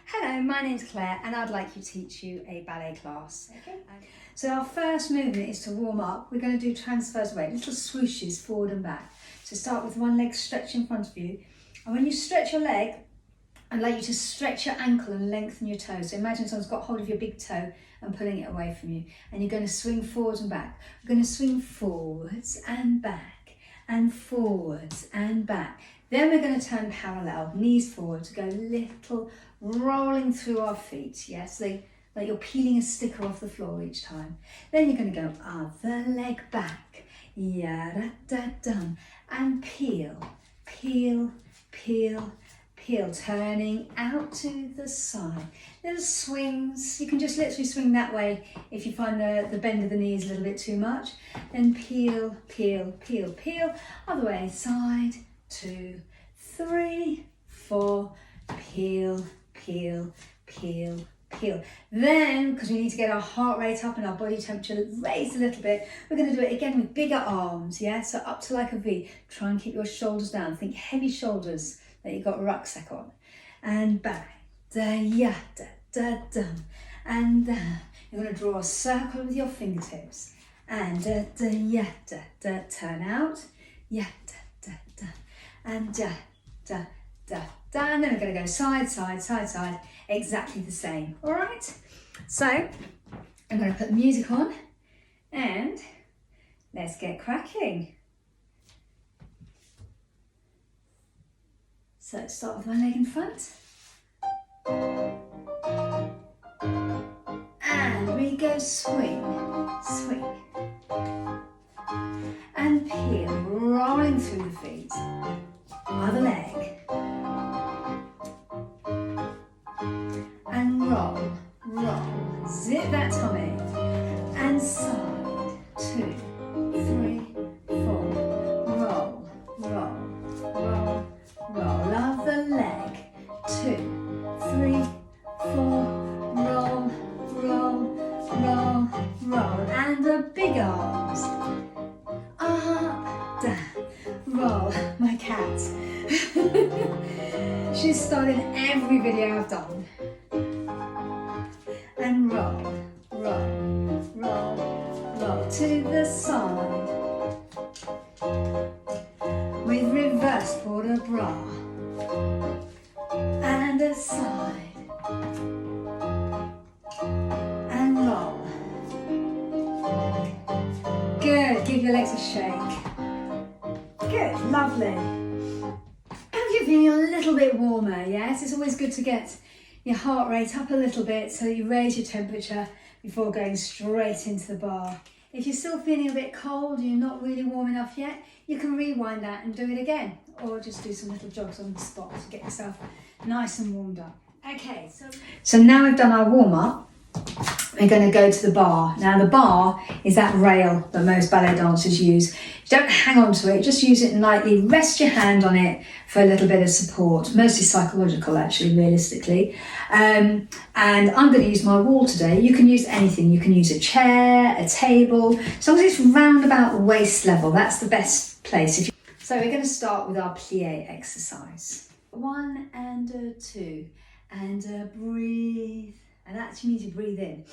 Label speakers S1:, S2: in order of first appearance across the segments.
S1: Hello, my name's Claire and I'd like to teach you a ballet class.
S2: Okay.
S1: So our first movement is to warm up. We're going to do transfers away, little swooshes forward and back. So start with one leg stretched in front of you. And when you stretch your leg, I'd like you to stretch your ankle and lengthen your toe. So imagine someone's got hold of your big toe and pulling it away from you. And you're going to swing forwards and back. We're going to swing forwards and back and forwards and back. Then we're going to turn parallel, knees forward, to go little rolling through our feet. Yes, like you're peeling a sticker off the floor each time. Then you're going to go other leg back, ya-da-da-dum, and peel, peel, peel, peel, turning out to the side. Little swings. You can just literally swing that way if you find the bend of the knees a little bit too much. Then peel, peel, peel, peel. Other way, side, 2, 3, 4, peel, peel, peel, peel. Then, because we need to get our heart rate up and our body temperature raised a little bit, we're going to do it again with bigger arms, yeah? So up to like a V. Try and keep your shoulders down. Think heavy shoulders that you've got a rucksack on. And back, da-ya-da-da-dum, and down. You're going to draw a circle with your fingertips. And da-ya-da-da, turn out, ya-da-da-da, and da-da-da. And then we're going to go side, side, side, side, exactly the same. All right? So I'm going to put the music on and let's get cracking. So start with one leg in front. And we go swing, swing. And peel, rolling through the feet. Other leg. And roll, roll. Zip that tummy. And side, 2, 3, 4. Roll, roll, roll, roll. Other leg. 2, 3, 4. Roll, roll, roll, roll. And the big arms. Up, down, roll. My cat. She's started every video I've done. And roll, roll, roll, roll to the side. With reverse border bra. And a side. And roll. Good, give your legs a shake. Good, lovely. Hope you're feeling a little bit warmer, yes? It's always good to get your heart rate up a little bit so you raise your temperature before going straight into the bar. If you're still feeling a bit cold, you're not really warm enough yet, you can rewind that and do it again, or just do some little jogs on the spot to get yourself nice and warmed up. Okay, so now we've done our warm-up, we're going to go to the bar. Now the bar is that rail that most ballet dancers use. You don't hang on to it, just use it lightly, rest your hand on it for a little bit of support, mostly psychological actually, realistically. And I'm going to use my wall today. You can use anything, you can use a chair, a table, as long as it's round about waist level, that's the best place. So we're going to start with our plie exercise. 1 and 2, and breathe. And that actually means you breathe in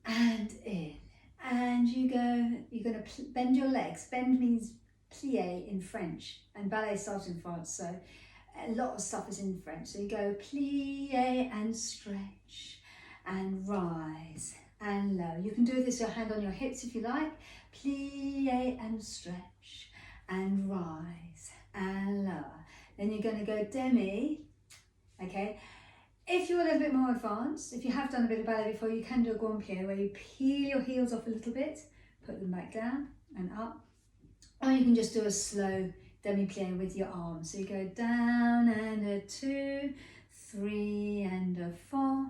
S1: and in. And you're going to bend your legs. Bend means plie in French, and ballet starts in France, so a lot of stuff is in French. So you go plie and stretch and rise and low. You can do this with your hand on your hips if you like. Plie and stretch and rise and lower. Then you're going to go demi, okay? If you're a little bit more advanced, if you have done a bit of ballet before, you can do a grand plie where you peel your heels off a little bit, put them back down and up. Or you can just do a slow demi-plie with your arms. So you go down and a 2, 3 and a 4.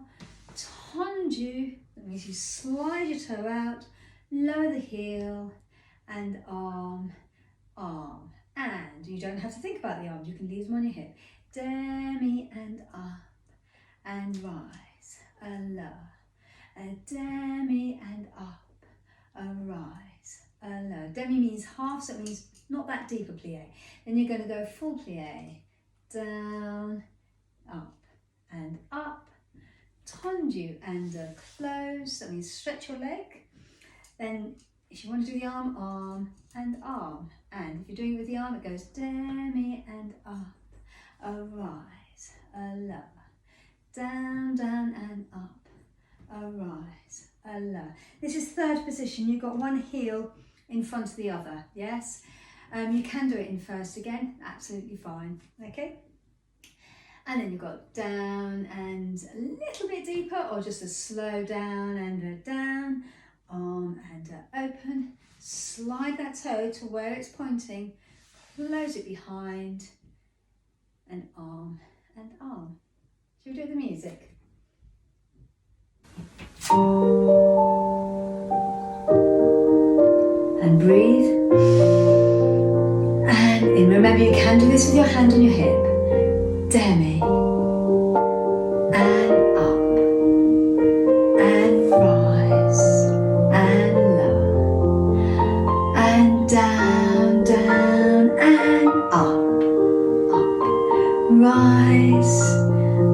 S1: Tendu, that means you slide your toe out, lower the heel and arm, arm. And you don't have to think about the arms, you can leave them on your hip. Demi and up. And rise, a lower, a demi and up, a rise, a low. Demi means half, so it means not that deep a plie. Then you're going to go full plie, down, up, and up, tendu and close. That means stretch your leg. Then if you want to do the arm, arm and arm. And if you're doing it with the arm, it goes demi and up, a rise, a lower, down, down and up, a rise, a lower. This is third position. You've got one heel in front of the other, yes? You can do it in first again, absolutely fine, okay? And then you've got down and a little bit deeper, or just a slow down and a down, arm and a open. Slide that toe to where it's pointing, close it behind, and arm and arm. Should we do the music? And breathe. And remember, you can do this with your hand on your hip. Demi. And up. And rise. And lower. And down, down, and up. Up. Rise.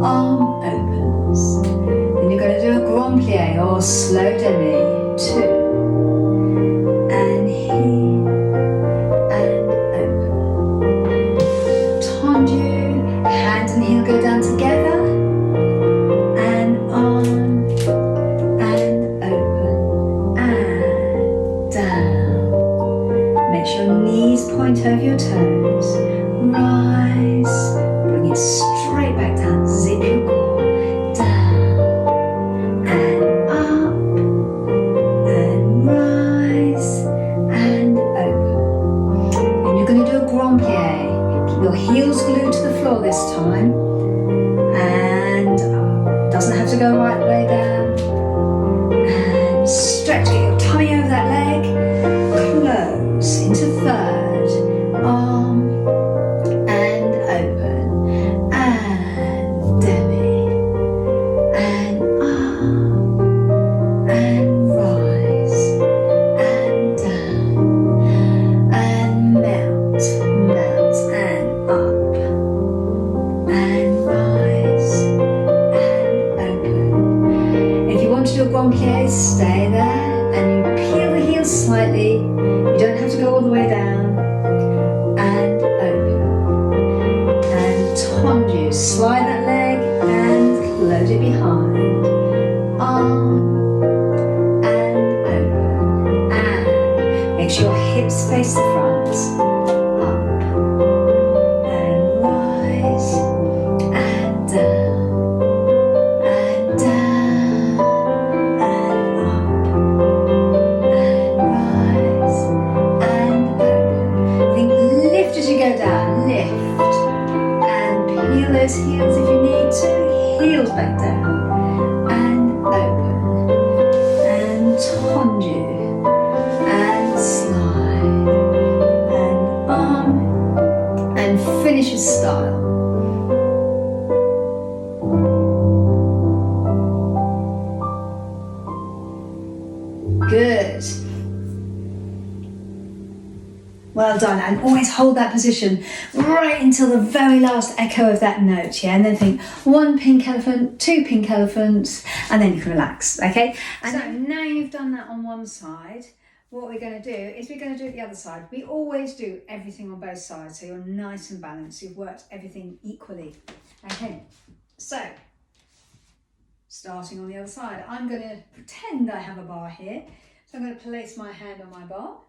S1: Arm opens. Then you're going to do a grand plie or slow demi. 2. And here. And open. Tendu. Hand and heel go down together. And on. And open. And down. Make sure your knees point over your toes. Rise. Bring it straight back down. Zip your core. Down. And up. And rise. And open. And you're going to do a grand plie. Keep your heels glued to the floor this time. And up. Doesn't have to go right the way down. And stretch. Get your tummy over that leg. Close into third. Arm. And open. And demi. And up. And rise. And down. And melt. Melt. And up. And rise. And open. If you want to do a grand plie, stay there. And you peel the heels slightly. You don't have to go all the way down. And open. And tendu. Slide that leg and close it behind. Arm. And open. And make sure your hips face the front. Up. And rise. And down. And down. And up. And rise. And open. Think lift as you go down. Lift. And peel those heels if you need to. Heels back down. And open. And tendu. And slide. And arm. And finish with style. Good. Well done, and always hold that position right until the very last echo of that note, yeah? And then think 1 pink elephant, 2 pink elephants, and then you can relax, okay? And so now you've done that on one side, what we're going to do is we're going to do it the other side. We always do everything on both sides, so you're nice and balanced. You've worked everything equally, okay? So, starting on the other side, I'm going to pretend I have a bar here. So I'm going to place my hand on my bar.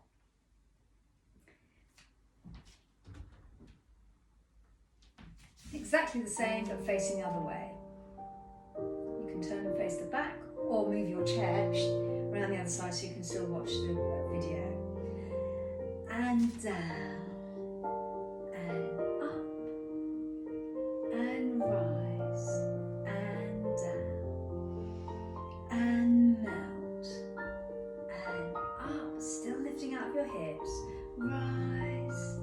S1: Exactly the same, but facing the other way. You can turn and face the back, or move your chair around the other side so you can still watch the video. And down, and up, and rise, and down, and melt, and up, still lifting out of your hips, rise,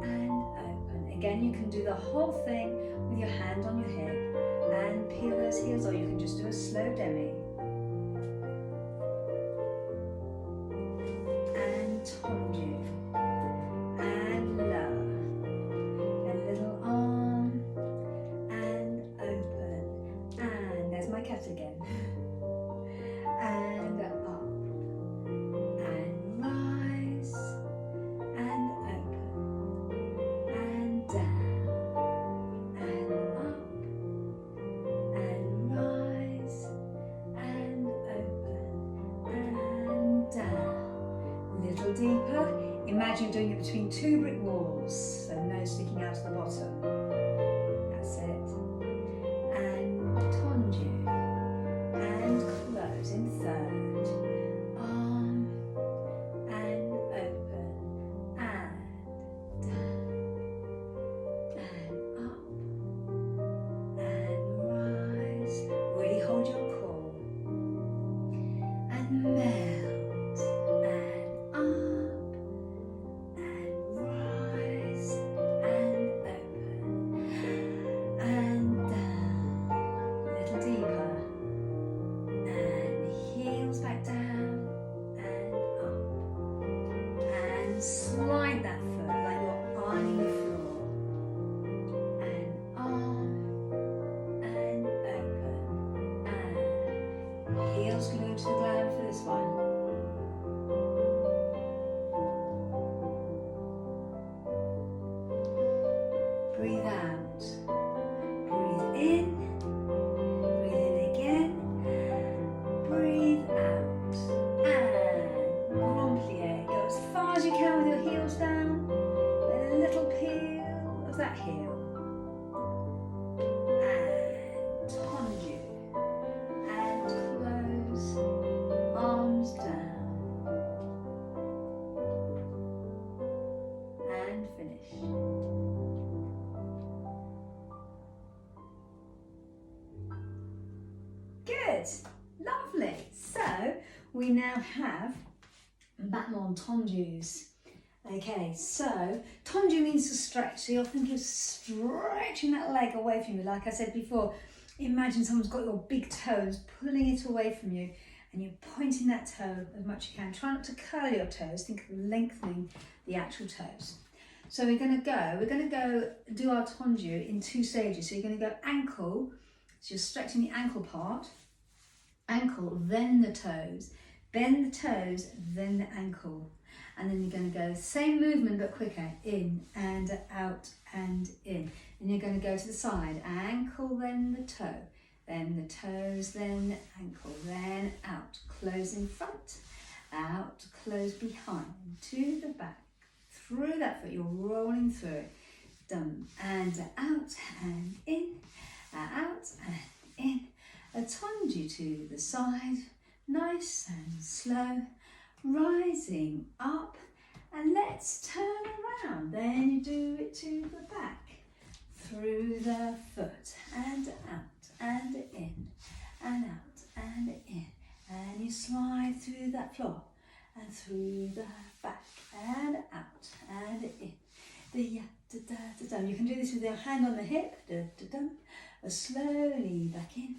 S1: and open. Again, you can do the whole thing with your hand on your hip and peel those heels, or you can just do a slow demi. And tendu. And lower. A little arm and open. imagine doing it between two brick walls, so no sticking out of the bottom. That's it. And tendu. And close in third. Arm and open. And down. And up. And rise. Really hold your core. And melt. And up. And rise. And open. And down. A little deeper. And heels back down and up. And slide that foot like you're ironing the floor. And arm and open. And heels glued to the ground for this one. Breathe out. Breathe in. Breathe in again. Breathe out. And grand plie. Go as far as you can with your heels down. Then a little peel of that heel. And tendu. And close. Arms down. And finish. Good, lovely. So we now have battement tendus. Okay, so tendu means to stretch. So you're thinking of stretching that leg away from you. Like I said before, imagine someone's got your big toes, pulling it away from you, and you're pointing that toe as much as you can. Try not to curl your toes. Think of lengthening the actual toes. So we're going to go do our tendu in two stages. So you're going to go ankle. So you're stretching the ankle part, ankle, then the toes, bend the toes, then the ankle. And then you're going to go same movement but quicker, in and out and in. And you're going to go to the side, ankle, then the toe, then the toes, then the ankle, then out, close in front, out, close behind, to the back, through that foot, you're rolling through it, done, and out and in, out and in, a tendu to the side, nice and slow, rising up, and let's turn around, then you do it to the back, through the foot, and out, and in, and out, and in, and you slide through that floor, and through the back, and out, and in, the da da da da. You can do this with your hand on the hip, da da da, slowly back in,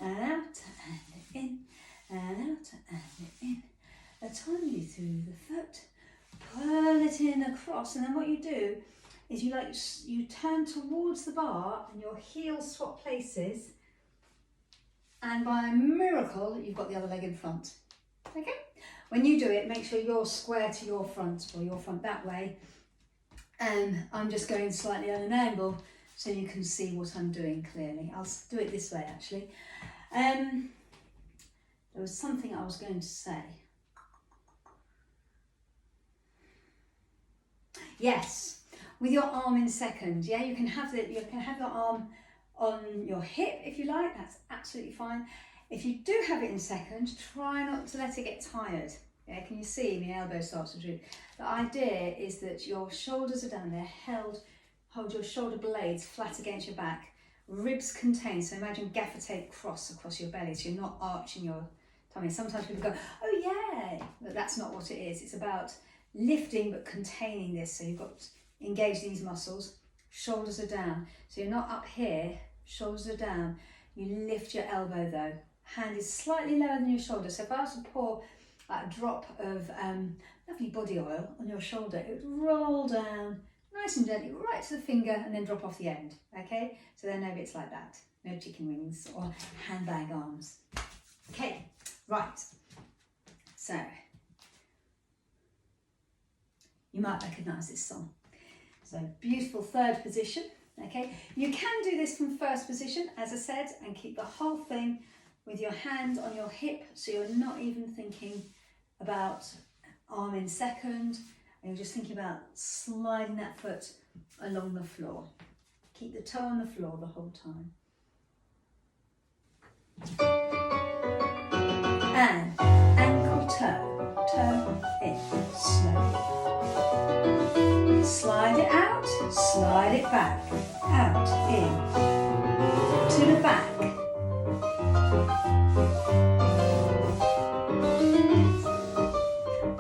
S1: and out, and in, and out, and in, a tendu through the foot, pull it in across, and then what you do is you turn towards the bar and your heels swap places, and by a miracle you've got the other leg in front. Okay? When you do it, make sure you're square to your front, or your front that way, and I'm just going slightly at an angle so you can see what I'm doing clearly. I'll do it this way actually. There was something I was going to say. Yes, with your arm in second, yeah, you can have your arm on your hip if you like, that's absolutely fine. If you do have it in second, try not to let it get tired. Yeah, can you see my elbow starts to droop? The idea is that your shoulders are down there, hold your shoulder blades flat against your back, ribs contained, so imagine gaffer tape cross across your belly, so you're not arching your tummy. Sometimes people go, oh yeah, but that's not what it is. It's about lifting but containing this, so you've got to engage these muscles, shoulders are down, so you're not up here, shoulders are down, you lift your elbow though, hand is slightly lower than your shoulder, so if I was to pour a drop of lovely body oil on your shoulder, it would roll down nice and gently right to the finger and then drop off the end, okay? So there are no bits like that, no chicken wings or handbag arms. Okay, right, so you might recognise this song. So beautiful third position, okay? You can do this from first position, as I said, and keep the whole thing with your hand on your hip, so you're not even thinking about arm in second, And you're just thinking about sliding that foot along the floor. Keep the toe on the floor the whole time. And ankle toe, toe in, slowly. Slide it out, slide it back, out, in, to the back.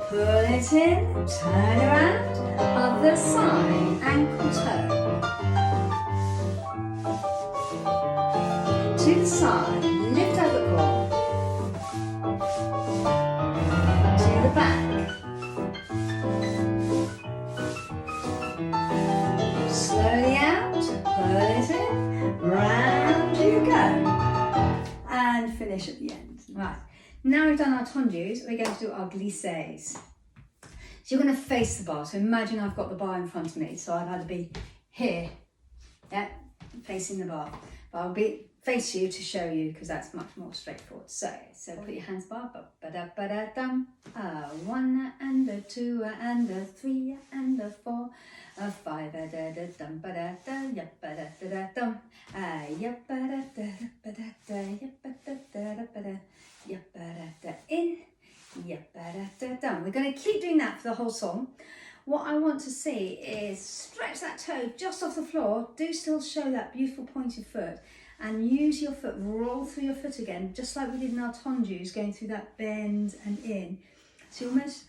S1: Pull it in, turn around, other side, ankle toe. To the side, lift over core. To the back. Slowly out, pull it in, round you go. And finish at the end. Right, now we've done our tendus, we're going to do our glissés. So you're going to face the bar. So imagine I've got the bar in front of me. So I've had to be here, yeah, facing the bar. But I'll face you to show you because that's much more straightforward. So put your hands bar, ba-da-ba-da-dum. 1 and a 2 and a 3 and a 4, a 5, a-da-da-dum, ba-da-da, yap-ba-da-da-da-dum. Yap-ba-da-da-da-ba-da-da, yap-ba-da-da-da-ba-da, yap-ba-da-da, in. Yap-ba-da-da-dum. We're going to keep doing that for the whole song. What I want to see is stretch that toe just off the floor. Do still show that beautiful pointed foot and use your foot, roll through your foot again, just like we did in our tendus, going through that bend and in. So you almost,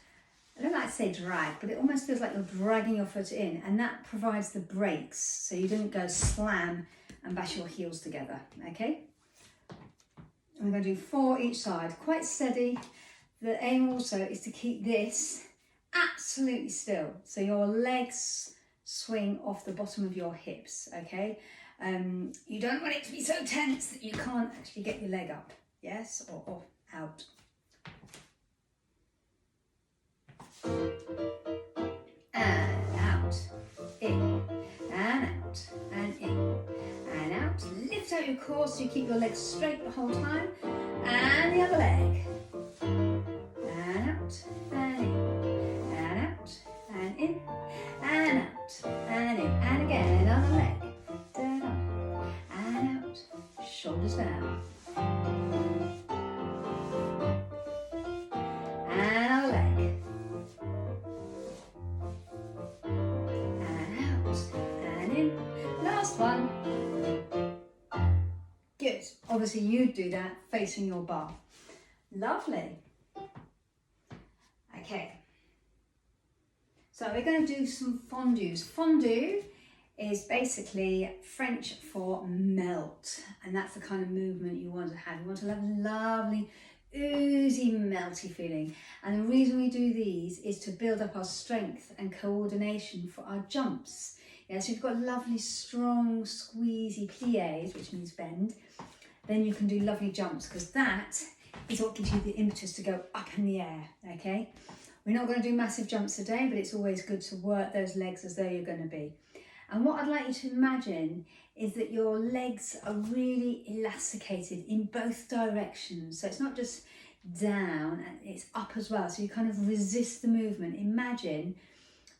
S1: I don't like to say drag, but it almost feels like you're dragging your foot in, and that provides the brakes so you don't go slam and bash your heels together, okay? And we're going to do 4 each side, quite steady. The aim also is to keep this absolutely still. So your legs swing off the bottom of your hips, okay? You don't want it to be so tense that you can't actually get your leg up, yes, or out. And out, in, and out, and in, and out. Lift out your core so you keep your legs straight the whole time. And the other leg. And out, and in, and out, and in, and out, and in, and again, another leg. Down, and out, shoulders down. And other leg. And out, and in. Last one. Good. Obviously you do that facing your bar. Lovely. Okay, so we're going to do some fondus. Fondue is basically French for melt, and that's the kind of movement you want to have. You want to have a lovely, oozy, melty feeling. And the reason we do these is to build up our strength and coordination for our jumps. Yeah, so if you've got lovely, strong, squeezy pliés, which means bend, then you can do lovely jumps, because that is what gives you the impetus to go up in the air, okay? We're not going to do massive jumps today, but it's always good to work those legs as though you're going to be. And what I'd like you to imagine is that your legs are really elasticated in both directions. So it's not just down, it's up as well. So you kind of resist the movement. Imagine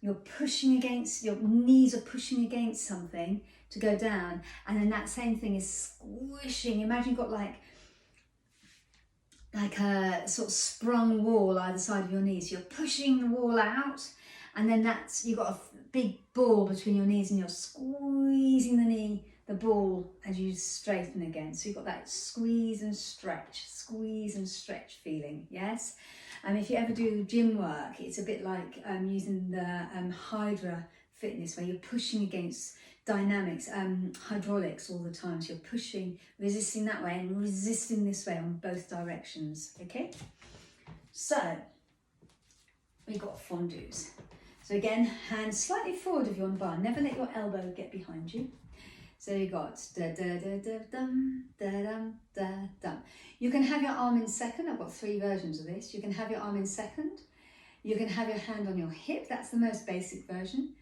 S1: you're pushing against, your knees are pushing against something to go down, and then that same thing is squishing. Imagine you've got like a sort of sprung wall either side of your knees. You're pushing the wall out, and then you've got a big ball between your knees, and you're squeezing the ball as you straighten again. So you've got that squeeze and stretch feeling, yes? If you ever do gym work, it's a bit like using the Hydra fitness, where you're pushing against dynamics, hydraulics all the time. So you're pushing, resisting that way and resisting this way on both directions, okay? So we've got fondus. So again, hands slightly forward if you're on the bar. Never let your elbow get behind you. So you got da-da-da-da-dum, da-dum, da-dum. You can have your arm in second. I've got 3 versions of this. You can have your arm in second. You can have your hand on your hip. That's the most basic version.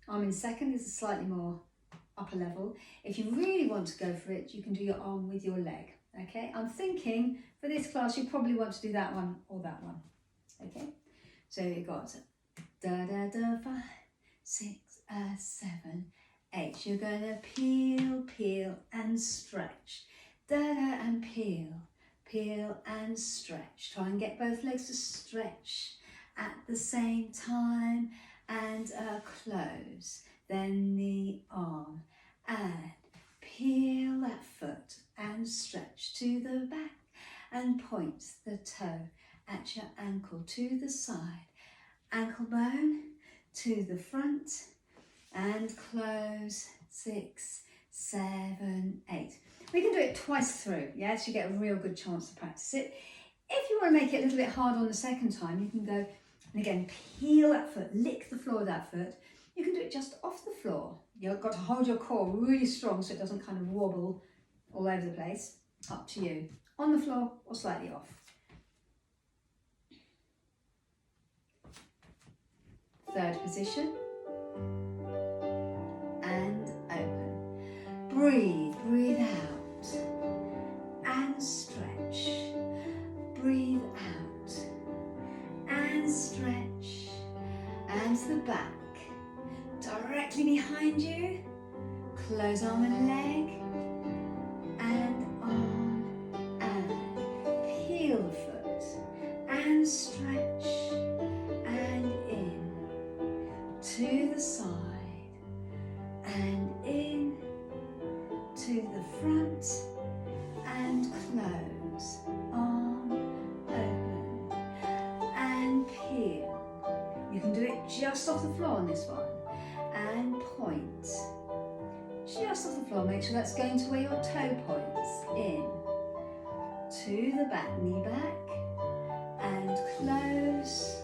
S1: Arm in second is a slightly more upper level. If you really want to go for it, you can do your arm with your leg, okay? I'm thinking for this class, you probably want to do that one or that one, okay? So you've got Da da da, 5, 6, 7, 8. You're gonna peel, peel and stretch. Da da and peel, peel and stretch. Try and get both legs to stretch at the same time and close. Then the arm and peel that foot and stretch to the back and point the toe at your ankle to the side. Ankle bone to the front and close. 6, 7, 8. We can do it twice through, yes, you get a real good chance to practice it. If you want to make it a little bit hard on the second time, you can go and again peel that foot, lick the floor with that foot. You can do it just off the floor. You've got to hold your core really strong so it doesn't kind of wobble all over the place. Up to you. On the floor or slightly off. Third position. And open. Breathe, breathe out. And stretch. Breathe out. And stretch. And to the back. Directly behind you. Close arm and leg. And arm. And peel the foot. And stretch. And in. To the side. And in. To the front. And close. Arm. Open. And peel. You can do it just off the floor on this one. And point. Just off the floor. Make sure that's going to where your toe points. In. To the back. Knee back. And close.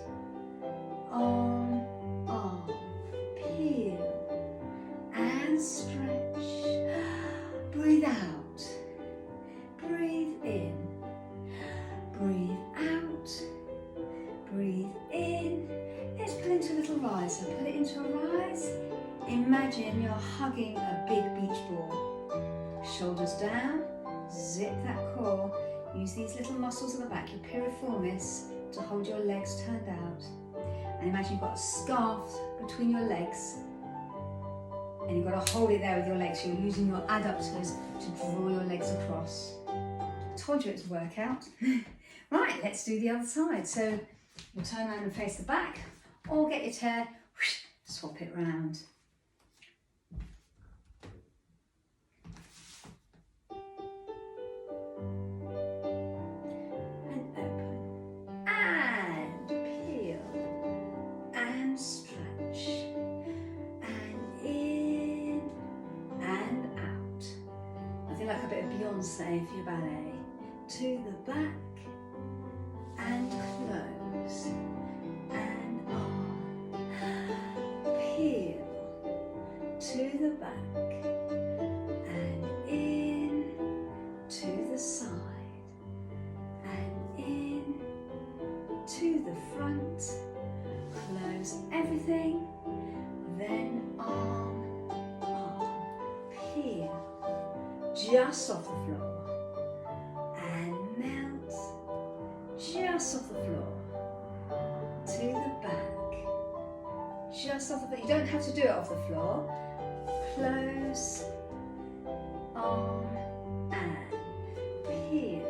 S1: Arm. Arm. Peel. And stretch. Breathe out. Breathe in. Breathe out. Breathe in. Let's pull into a little rise. So pull it into a rise. Imagine you're hugging a big beach ball. Shoulders down. Zip that core. Use these little muscles at the back, your piriformis, to hold your legs turned out. And imagine you've got a scarf between your legs. And you've got to hold it there with your legs. So you're using your adductors to draw your legs across. I told you it's a workout. Right, let's do the other side. So you'll turn around and face the back, or get your chair, swap it round. And open. And peel. And stretch. And in. And out. Nothing like a bit of Beyonce for your ballet. To the back. And close. And arm. Peel. To the back. And in. To the side. And in. To the front. Close everything. Then arm. Arm. Peel. Just off the floor. Just off the floor, to the back, just off the floor. You don't have to do it off the floor. Close, arm, and peel,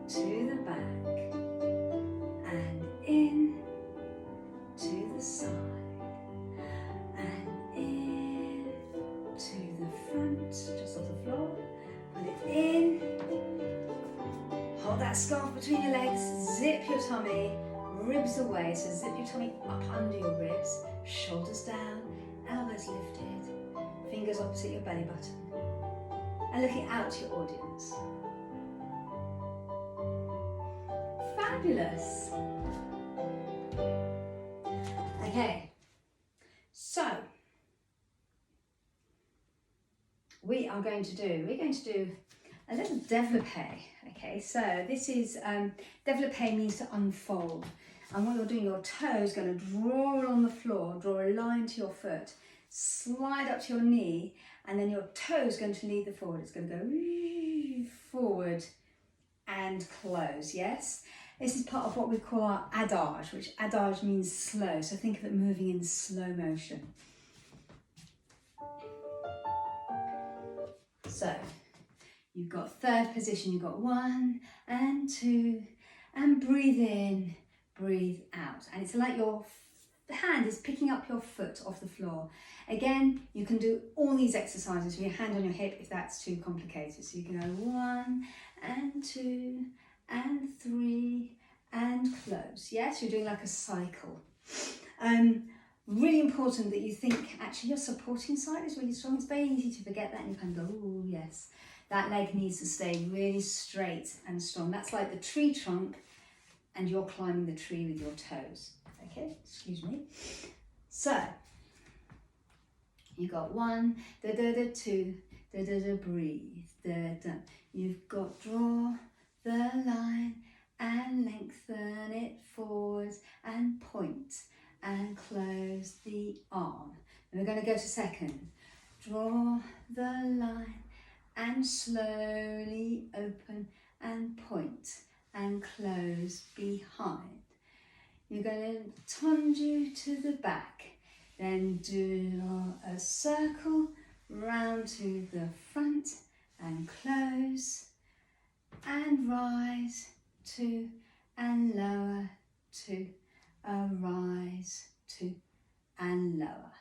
S1: to the back, and in, to the side, and in, to the front, just off the floor. Put it in. Hold that scarf between your legs, zip your tummy, ribs away, so zip your tummy up under your ribs, shoulders down, elbows lifted, fingers opposite your belly button, and looking out to your audience. Fabulous. Okay, so we're going to do a little développé. Okay, so this is, développé means to unfold. And what you're doing, your toe is going to draw on the floor, draw a line to your foot, slide up to your knee, and then your toe is going to lead the forward. It's going to go forward and close, yes? This is part of what we call our adage, which adage means slow. So think of it moving in slow motion. So you've got third position, you've got 1 and 2, and breathe in, breathe out. And it's like your hand is picking up your foot off the floor. Again, you can do all these exercises with your hand on your hip if that's too complicated. So you can go 1 and 2 and 3 and close. Yes, you're doing like a cycle. Really important that you think actually your supporting side is really strong. It's very easy to forget that and you kind of go, oh yes, that leg needs to stay really straight and strong. That's like the tree trunk and you're climbing the tree with your toes. Okay, excuse me. So, you got 1, da da da, 2, da da da, breathe, da da. You've got draw the line and lengthen it forwards and point and close the arm. And we're going to go to second. Draw the line and slowly open and point and close behind. You're going to tendu to the back, then do a circle round to the front and close and rise, 2 and lower, 2, rise, 2 and lower.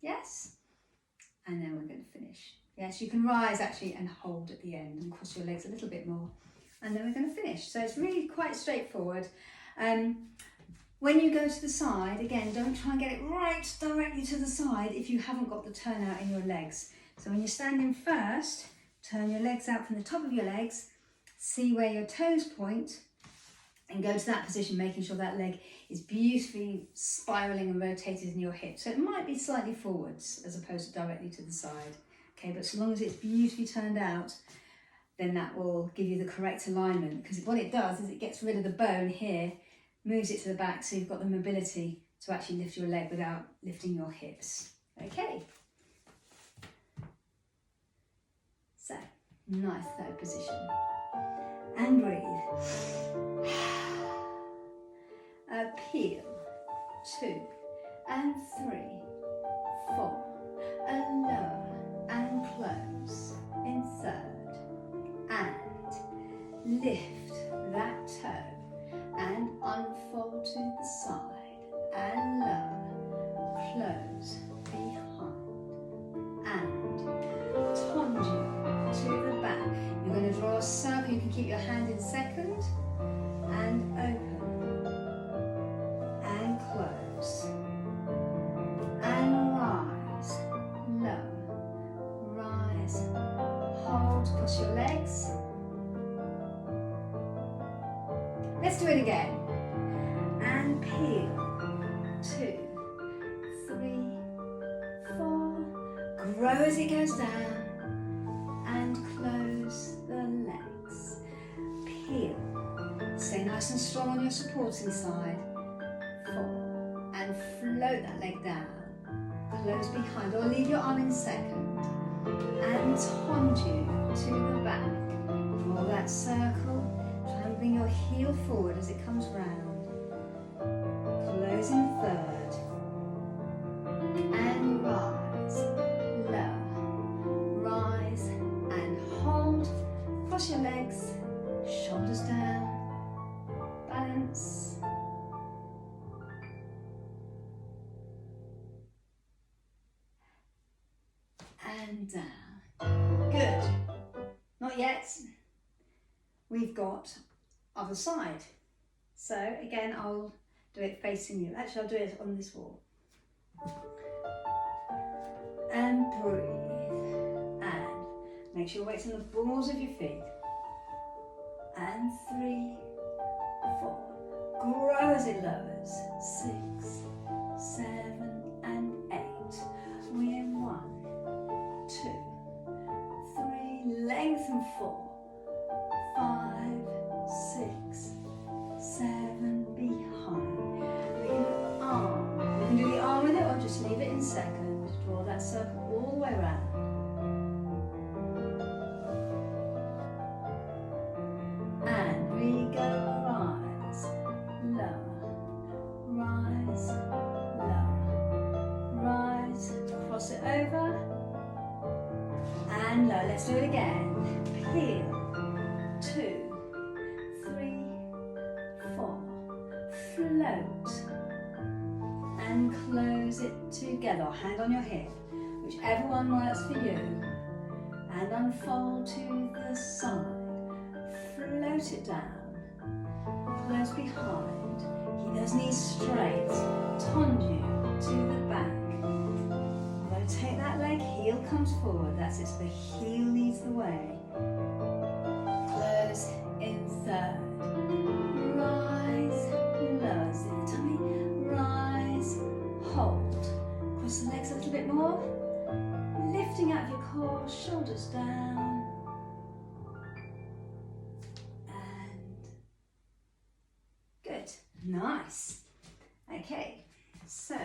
S1: Yes? And then we're going to finish. Yes, you can rise actually and hold at the end and cross your legs a little bit more. And then we're going to finish. So it's really quite straightforward. When you go to the side, again, don't try and get it right directly to the side if you haven't got the turnout in your legs. So when you're standing first, turn your legs out from the top of your legs, see where your toes point, and go to that position, making sure that leg is beautifully spiraling and rotated in your hip. So it might be slightly forwards as opposed to directly to the side. Okay, but so long as it's beautifully turned out, then that will give you the correct alignment, because what it does is it gets rid of the bone here, moves it to the back, so you've got the mobility to actually lift your leg without lifting your hips. Okay. So, nice third position. And breathe. Peel. 2 and 3, 4. And lower and close in third. And lift that toe and unfold to the side and lower, close behind and tendu to the back. You're going to draw a circle. You can keep your hand in second and open and close and rise, lower, rise, hold, cross your legs. Let's do it again. And peel. 2, 3, 4. Grow as it goes down. And close the legs. Peel. Stay nice and strong on your supporting side. 4. And float that leg down. Close behind, or leave your arm in second. And tendu to the back. Draw that circle. Try and bring your heel forward as it comes round. Close in third. And rise. Lower. Rise and hold. Cross your legs. Shoulders down. Balance. And down. Good. Not yet. We've got other side. So again, I'll do it facing you. Actually, I'll do it on this wall. And breathe. And make sure your weight's on the balls of your feet. And 3, 4. Grow as it lowers. 6, 7, and 8. We're in 1, 2, 3. Lengthen 4. 5, 6, 7, behind. We can arm. We can do the arm with it or just leave it in second. Draw that circle all the way around. And we go rise. do it again. Peel, 2, 3, 4, float, and close it together. Hand on your hip, whichever one works for you, and unfold to the side. Float it down, close behind, keep those knees straight, tendu to the back. Rotate that leg, heel comes forward, that's it, so the heel leads the way. Close in third, rise, lower, zip the tummy, rise, hold. Cross the legs a little bit more, lifting out of your core, shoulders down. Good, nice. Okay, so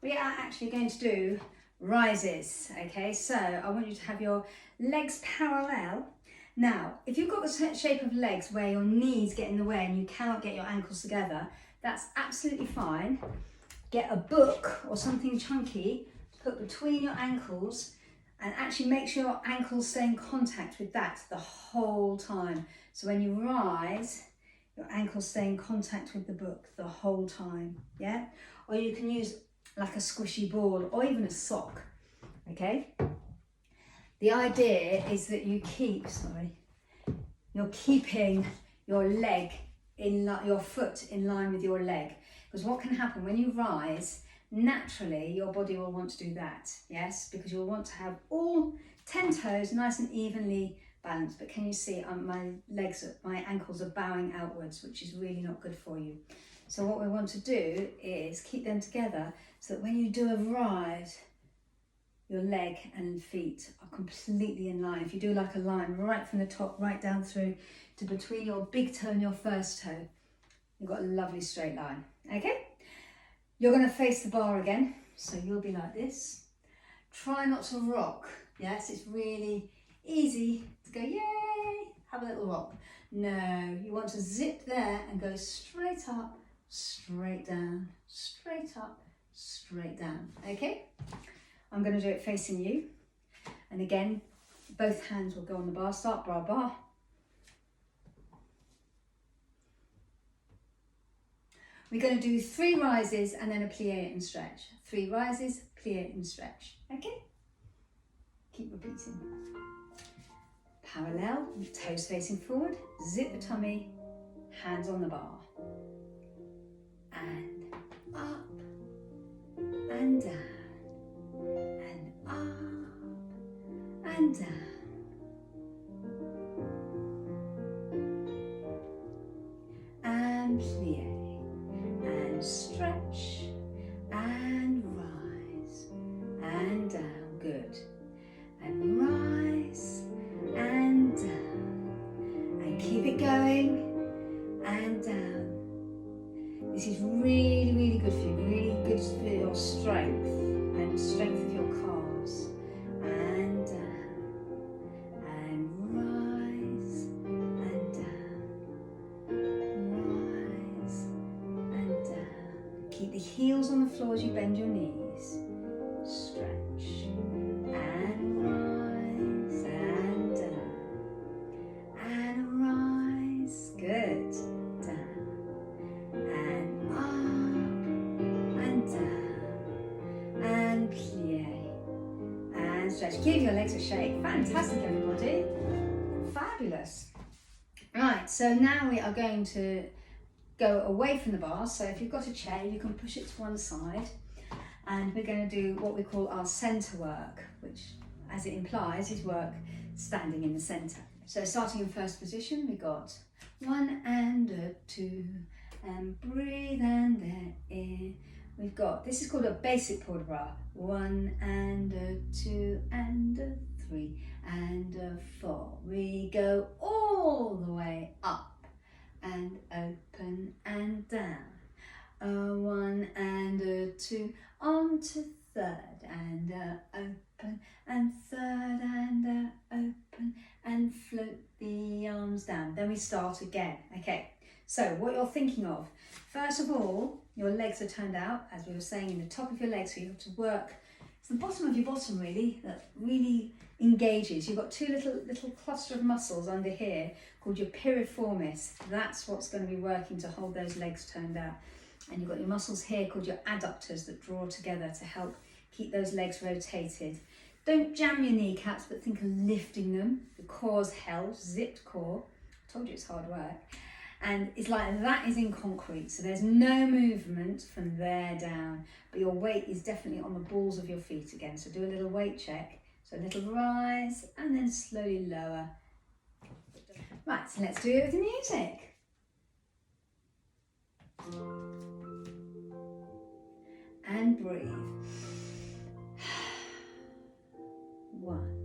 S1: we are actually going to do rises. Okay, so I want you to have your legs parallel. Now, if you've got the shape of legs where your knees get in the way and you cannot get your ankles together, that's absolutely fine. Get a book or something chunky to put between your ankles and actually make sure your ankles stay in contact with that the whole time. So when you rise, your ankles stay in contact with the book the whole time, yeah? Or you can use like a squishy ball or even a sock, okay? The idea is that you keep, you're keeping your leg your foot in line with your leg. Because what can happen when you rise, naturally your body will want to do that, yes? Because you'll want to have all 10 toes nice and evenly balanced. But can you see my ankles are bowing outwards, which is really not good for you. So what we want to do is keep them together so that when you do a rise, your leg and feet are completely in line. If you do like a line right from the top, right down through to between your big toe and your first toe, you've got a lovely straight line, okay? You're gonna face the bar again. So you'll be like this. Try not to rock. Yes, it's really easy to go, yay, have a little rock. No, you want to zip there and go straight up, straight down, straight up, straight down, okay? I'm going to do it facing you. And again, both hands will go on the bar. Start bar, bar. We're going to do 3 rises and then a plie and stretch. 3 rises, plie and stretch. Okay? Keep repeating. Parallel, toes facing forward. Zip the tummy, hands on the bar. And up and down. And up and down. And plie. And stretch. And rise. And down. Good. And rise. And down. And keep it going. And down. This is really, really good for you. Really good for your strength. And strength of your calves, and down, and rise, and down, rise, and down. Keep the heels on the floor as you bend your knees. Stretch, and rise, and down, and rise. Good. Down, and up, and down. And plie, and stretch. Give your legs a shake. Fantastic, everybody. Fabulous. Right, so now we are going to go away from the bar. So if you've got a chair, you can push it to one side. And we're going to do what we call our centre work, which, as it implies, is work standing in the centre. So starting in first position, we got 1 and a 2, and breathe and then in. We've got, this is called a basic port de bras. 1 and a 2 and a 3 and a 4. We go all the way up and open and down. A 1 and a 2 on to third and open and third and open and float the arms down. Then we start again. Okay, so what you're thinking of, first of all, your legs are turned out, as we were saying, in the top of your legs, so you have to work It's the bottom of your bottom really that really engages. You've got two little cluster of muscles under here called your piriformis. That's what's going to be working to hold those legs turned out. And you've got your muscles here called your adductors that draw together to help keep those legs rotated. Don't jam your kneecaps, but think of lifting them. The core's held, zipped core. I told you it's hard work. And it's like that is in concrete. So there's no movement from there down, but your weight is definitely on the balls of your feet again. So do a little weight check. So a little rise and then slowly lower. Right, so let's do it with the music. And breathe. 1.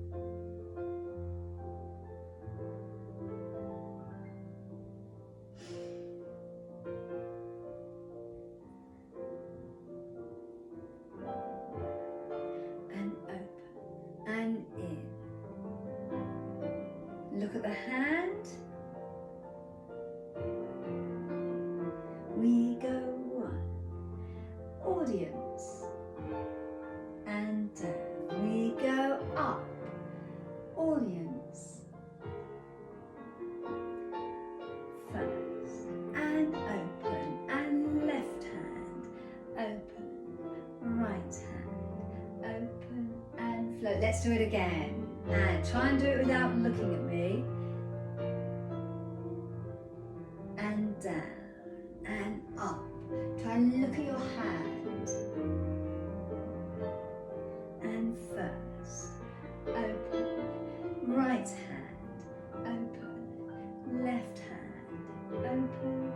S1: And open and in. Look at the hand. We go 1. Audience. And down. We go up. Audience. First. And open. And left hand. Open. Right hand. Open and float. Let's do it again. And try and do it without looking at me. And down. And up. Try and look at your hand. And first, open, right hand, open, left hand, open,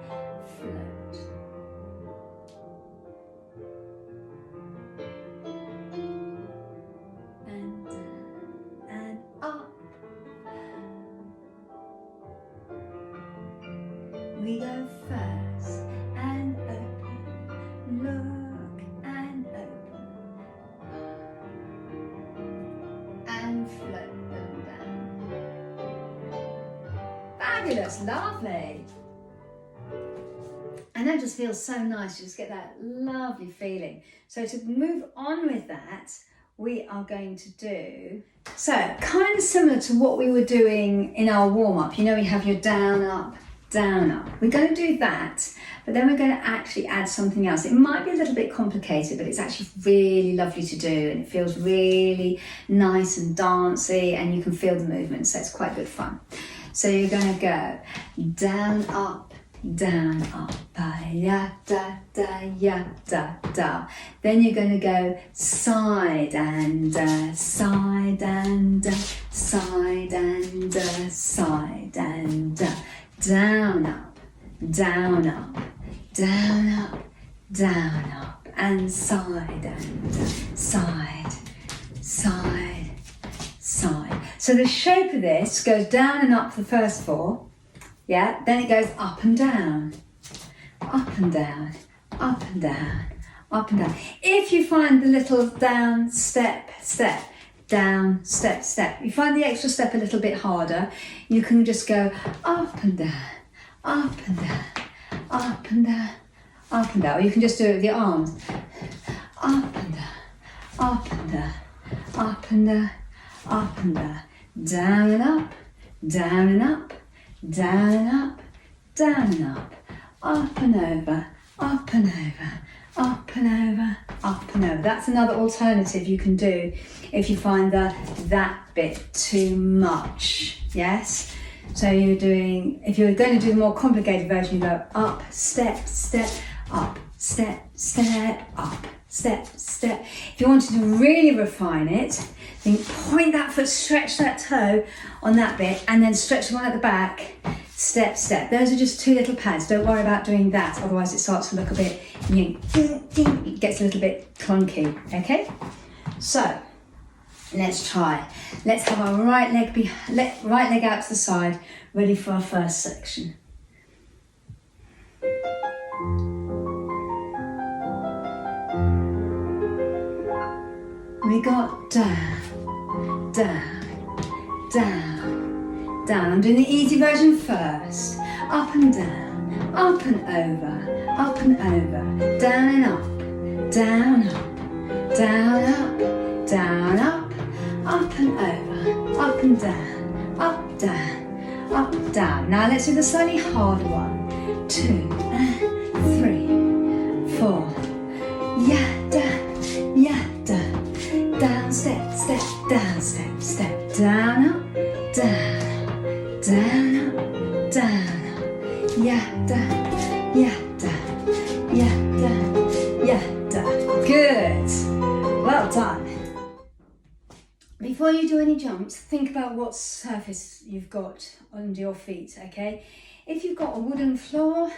S1: float. And down, and up. We go first. And open, look and open, and float them down. Fabulous, lovely. And that just feels so nice, you just get that lovely feeling. So to move on with that, we are going to do, so kind of similar to what we were doing in our warm-up. You know, we have your down, up, down, up. We're going to do that, but then we're going to actually add something else. It might be a little bit complicated, but it's actually really lovely to do, and it feels really nice and dancey, and you can feel the movement, so it's quite good fun. So you're going to go down, up, ya, da, da, ya, da, da. Then you're going to go side and side and side and side and down, up, down, up, down, up, down, up, and side, side, side. So the shape of this goes down and up the first 4, yeah, then it goes up and down, up and down, up and down, up and down. If you find the little down, step, step, down, step, step, you find the extra step a little bit harder, you can just go up and down, up and down, up and down, up and down. Or you can just do it with your arms. Up and down, up and down, up and down, up and down. Down and up, down and up, down and up, down and up. Up and over, up and over, up and over, up and over. That's another alternative you can do if you find that bit too much, yes? So you're doing, if you're going to do the more complicated version, you go up, step, step, up, step, step, up, step, step. If you wanted to really refine it, then point that foot, stretch that toe on that bit, and then stretch the one at the back, step, step. Those are just 2 little pads. Don't worry about doing that, otherwise it starts to look a bit, it gets a little bit clunky, okay? So, let's try. Let's have our right leg out to the side, ready for our first section. We got down, down, down, down. I'm doing the easy version first. Up and down, up and over, up and over, down and up, down, up, down, up, down, up and over, up and down, up, down, up, down. Now let's do the slightly harder one. 2 and 3, 4. Down, step, step, down, step, step, down, up, down, down, up, down, up, yada. Good. Well done. Before you do any jumps, think about what surface you've got under your feet, okay? If you've got a wooden floor,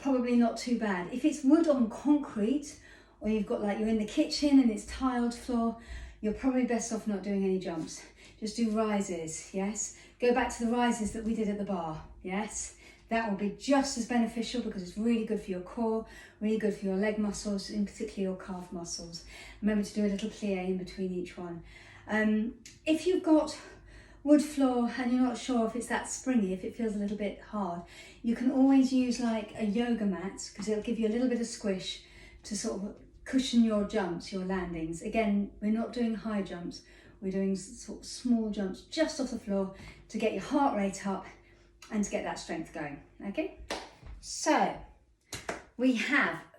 S1: probably not too bad. If it's wood on concrete, or you've got like you're in the kitchen and it's tiled floor, you're probably best off not doing any jumps. Just do rises, yes? Go back to the rises that we did at the bar, yes? That will be just as beneficial because it's really good for your core, really good for your leg muscles, in particular your calf muscles. Remember to do a little plie in between each one. If you've got wood floor and you're not sure if it's that springy, if it feels a little bit hard, you can always use like a yoga mat because it'll give you a little bit of squish to sort of cushion your jumps, your landings. Again, we're not doing high jumps, we're doing sort of small jumps just off the floor to get your heart rate up and to get that strength going, okay? So, we're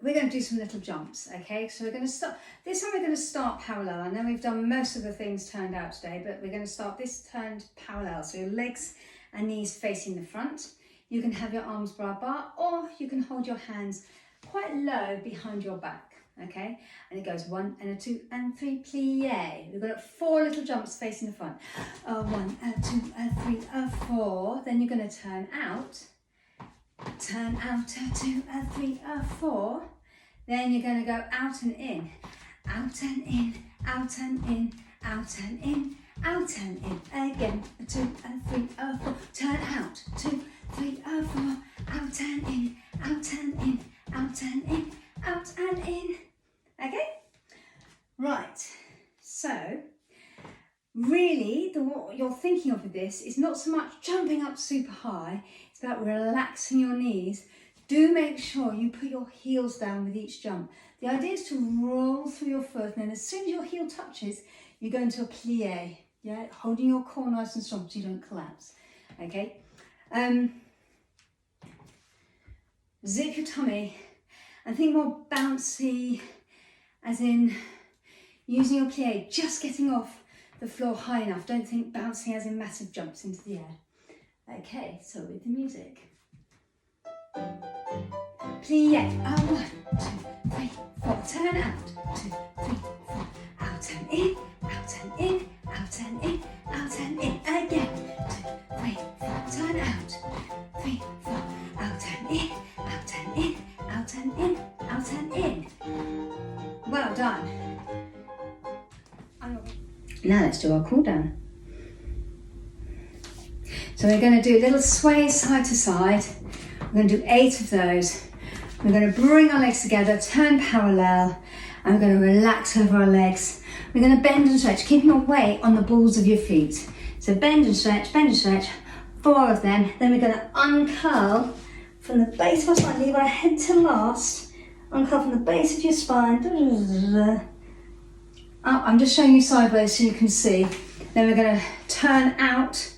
S1: going to do some little jumps, okay? So we're going to start, this time we're going to start parallel. I know we've done most of the things turned out today, but we're going to start this turned parallel. So your legs and knees facing the front. You can have your arms bar, or you can hold your hands quite low behind your back, okay? And it goes 1 and a 2 and 3, plie. We've got 4 little jumps facing the front. 1 and 2 and 3, 4. Then you're going to turn out, a 2 and 3, 4. Then you're going to go out and in, out and in, out and in, out and in, out and in. Again, a 2 and 3, 4. Turn out, 2, 3, 4. Out and in, out and in, out and in, out and in. Okay? Right. So, really, what you're thinking of with this is not so much jumping up super high, it's about relaxing your knees. Do make sure you put your heels down with each jump. The idea is to roll through your foot, and then as soon as your heel touches, you go into a plie, yeah? Holding your core nice and strong so you don't collapse, okay? Zip your tummy and think more bouncy, as in using your plie, just getting off the floor high enough. Don't think bouncing as in massive jumps into the air. Okay, so with the music. Plie, 1, 2, 3, 4, turn out, 2, 3, 4, out and in, out and in, out and in, out and in, again, 2, 3, 4, turn out, 3, 4, out and in, out and in, out and in, out and in. Well done. Now let's do our cool down. So we're going to do a little sway side to side. We're going to do 8 of those. We're going to bring our legs together, turn parallel, and we're going to relax over our legs. We're going to bend and stretch, keeping your weight on the balls of your feet. So bend and stretch, 4 of them. Then we're going to uncurl from the base of our spine, leave our head to last. Uncurl from the base of your spine. Up. I'm just showing you sideways so you can see. Then we're going to turn out,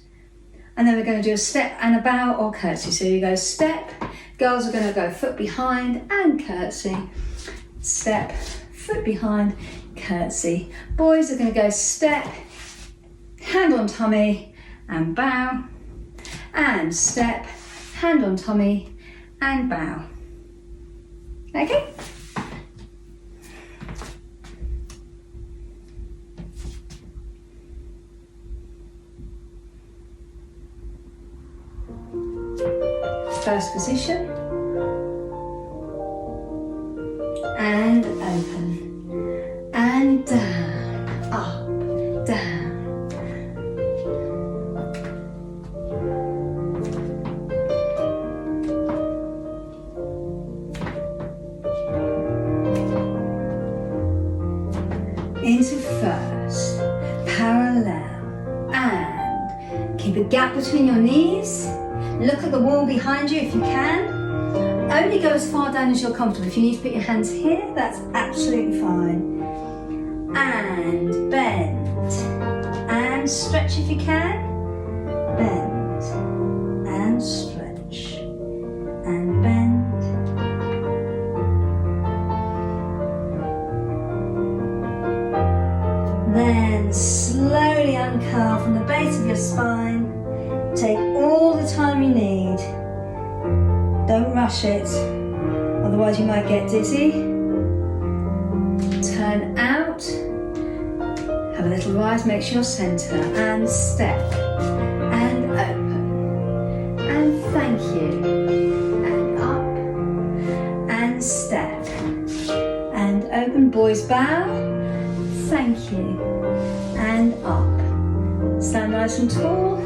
S1: and then we're going to do a step and a bow or curtsy. So you go step, girls are going to go foot behind and curtsy. Step, foot behind, curtsy. Boys are going to go step, hand on tummy and bow, and step, hand on tummy and bow. Okay? First position, and open, and down, up, down. Into first, parallel, and keep a gap between your knees. Look at the wall behind you if you can. Only go as far down as you're comfortable. If you need to put your hands here, that's absolutely fine. and bend, and stretch if you can, bend, and stretch, and bend. Then slowly uncurl from the base of your spine. Take all the time you need. Don't rush it, otherwise you might get dizzy. Turn out, have a little rise, make sure you're centre, and step, and open, and thank you, and up, and step, and open, boys bow, thank you, and up, stand nice and tall,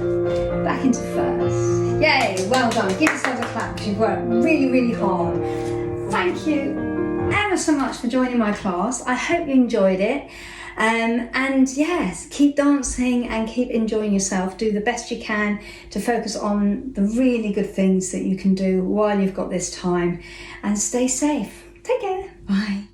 S1: back into first. Yay, well done. Give yourselves a clap because you've worked really, really hard. Thank you ever so much for joining my class. I hope you enjoyed it. And yes, keep dancing and keep enjoying yourself. Do the best you can to focus on the really good things that you can do while you've got this time. And stay safe. Take care. Bye.